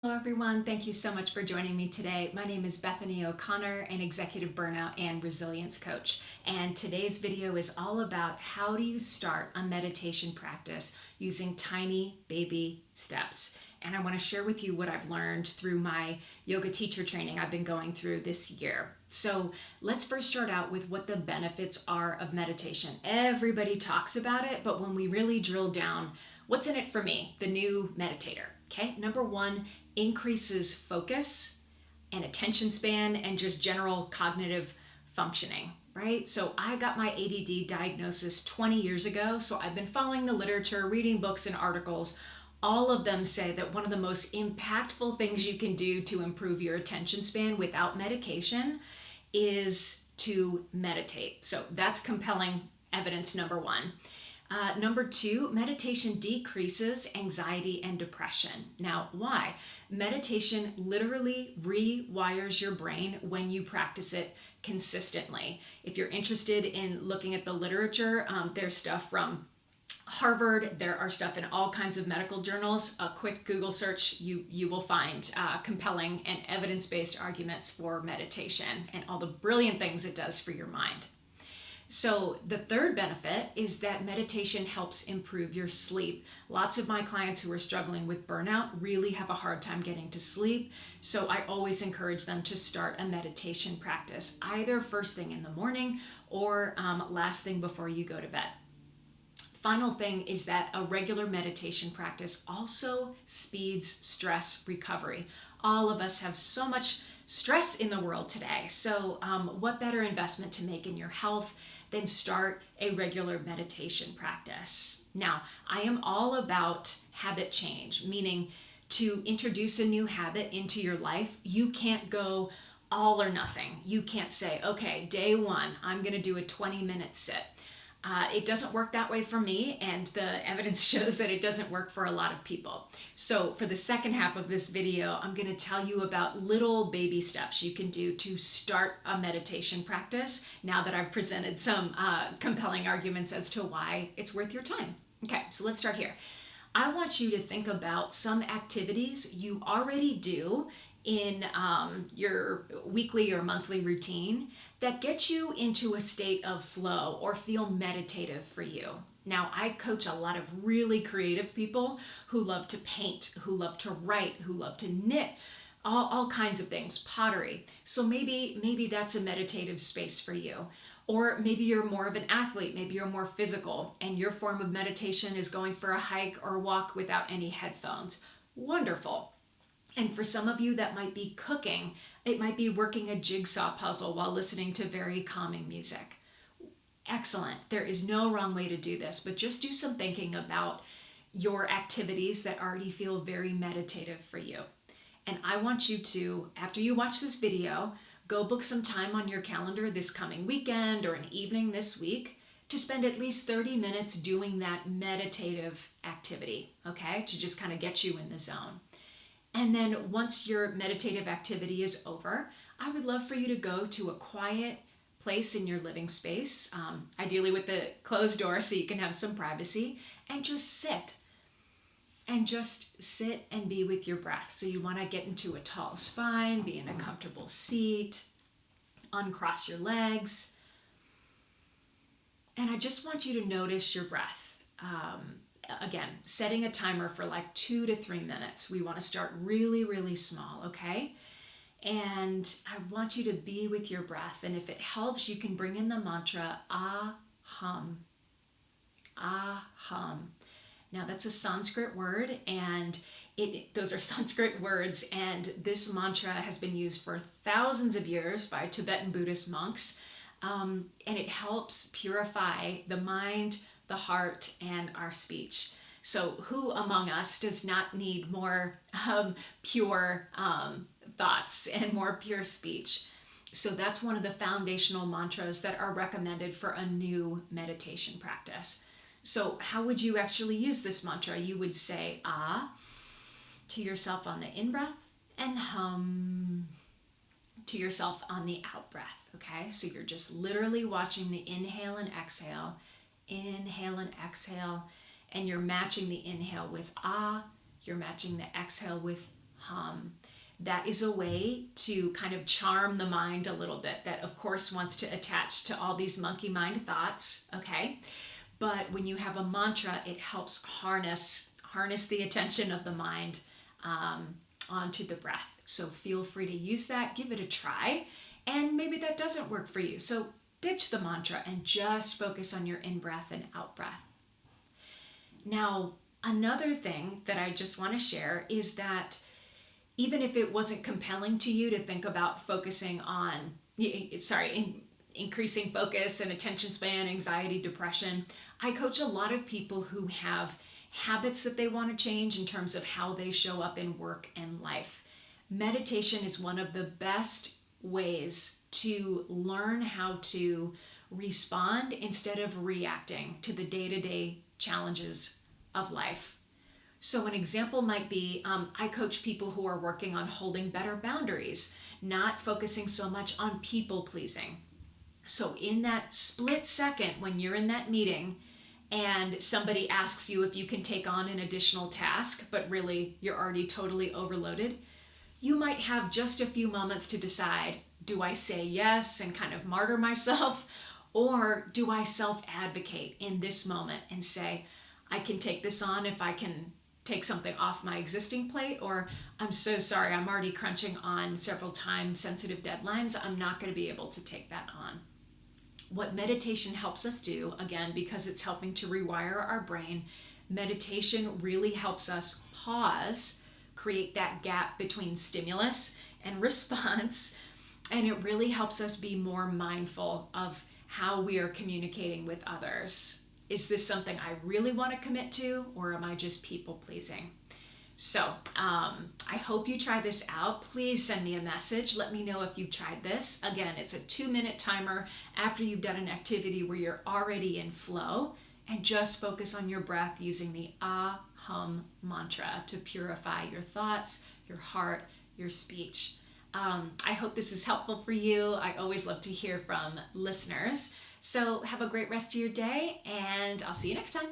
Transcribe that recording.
Hello everyone, thank you so much for joining me today. My name is Bethany O'Connor, an executive burnout and resilience coach. And today's video is all about how do you start a meditation practice using tiny baby steps. And I want to share with you what I've learned through my yoga teacher training I've been going through this year. So let's first start out with what the benefits are of meditation. Everybody talks about it, but when we really drill down, what's in it for me, the new meditator? Okay, number one, increases focus and attention span and just general cognitive functioning, right? So I got my ADD diagnosis 20 years ago, so I've been following the literature, reading books and articles. All of them say that one of the most impactful things you can do to improve your attention span without medication is to meditate. So that's compelling evidence number one. Number two, meditation decreases anxiety and depression. Now, why? Meditation literally rewires your brain when you practice it consistently. If you're interested in looking at the literature, there's stuff from Harvard, there are stuff in all kinds of medical journals. A quick Google search, you will find compelling and evidence-based arguments for meditation and all the brilliant things it does for your mind. So the third benefit is that meditation helps improve your sleep. Lots of my clients who are struggling with burnout really have a hard time getting to sleep. So I always encourage them to start a meditation practice, either first thing in the morning or last thing before you go to bed. Final thing is that a regular meditation practice also speeds stress recovery. All of us have so much stress in the world today. So what better investment to make in your health than start a regular meditation practice? Now, I am all about habit change, meaning to introduce a new habit into your life, you can't go all or nothing. You can't say, okay, day one, I'm going to do a 20-minute sit. It doesn't work that way for me, and the evidence shows that it doesn't work for a lot of people. So for the second half of this video, I'm going to tell you about little baby steps you can do to start a meditation practice now that I've presented some compelling arguments as to why it's worth your time. Okay, so let's start here. I want you to think about some activities you already do in your weekly or monthly routine that get you into a state of flow or feel meditative for you. Now, I coach a lot of really creative people who love to paint, who love to write, who love to knit, all kinds of things, pottery. So maybe that's a meditative space for you. Or maybe you're more of an athlete, maybe you're more physical, and your form of meditation is going for a hike or walk without any headphones. Wonderful. And for some of you, that might be cooking. It might be working a jigsaw puzzle while listening to very calming music. Excellent. There is no wrong way to do this, but just do some thinking about your activities that already feel very meditative for you. And I want you to, after you watch this video, go book some time on your calendar this coming weekend or an evening this week to spend at least 30 minutes doing that meditative activity, okay? To just kind of get you in the zone. And then once your meditative activity is over, I would love for you to go to a quiet place in your living space, ideally with the closed door so you can have some privacy, and just sit. And just sit and be with your breath. So you want to get into a tall spine, be in a comfortable seat, uncross your legs. And I just want you to notice your breath. Again, setting a timer for like 2 to 3 minutes. We want to start really, really small, okay? And I want you to be with your breath. And if it helps, you can bring in the mantra, aham, aham. Now that's a Sanskrit word, and those are Sanskrit words, and this mantra has been used for thousands of years by Tibetan Buddhist monks, and it helps purify the mind, the heart, and our speech. So who among us does not need more pure thoughts and more pure speech? So that's one of the foundational mantras that are recommended for a new meditation practice. So how would you actually use this mantra? You would say ah to yourself on the in-breath and hum to yourself on the out-breath, okay? So you're just literally watching the inhale and exhale, and you're matching the inhale with ah, you're matching the exhale with hum. That is a way to kind of charm the mind a little bit, that of course wants to attach to all these monkey mind thoughts, okay? But when you have a mantra, it helps harness the attention of the mind onto the breath. So feel free to use that, give it a try, and maybe that doesn't work for you. So ditch the mantra and just focus on your in-breath and out-breath. Now, another thing that I just want to share is that even if it wasn't compelling to you to think about focusing on, increasing focus and attention span, anxiety, depression, I coach a lot of people who have habits that they want to change in terms of how they show up in work and life. Meditation is one of the best ways to learn how to respond instead of reacting to the day-to-day challenges of life. So an example might be, I coach people who are working on holding better boundaries, not focusing so much on people pleasing. So in that split second when you're in that meeting and somebody asks you if you can take on an additional task, but really you're already totally overloaded, you might have just a few moments to decide, do I say yes and kind of martyr myself, or do I self-advocate in this moment and say, I can take this on if I can take something off my existing plate, or I'm so sorry, I'm already crunching on several time sensitive deadlines, I'm not going to be able to take that on. What meditation helps us do, again, because it's helping to rewire our brain, meditation really helps us pause, create that gap between stimulus and response, and it really helps us be more mindful of how we are communicating with others. Is this something I really want to commit to, or am I just people pleasing? So I hope you try this out. Please send me a message. Let me know if you've tried this. Again, it's a 2-minute timer after you've done an activity where you're already in flow, and just focus on your breath using the hum mantra to purify your thoughts, your heart, your speech. I hope this is helpful for you. I always love to hear from listeners. So have a great rest of your day, and I'll see you next time.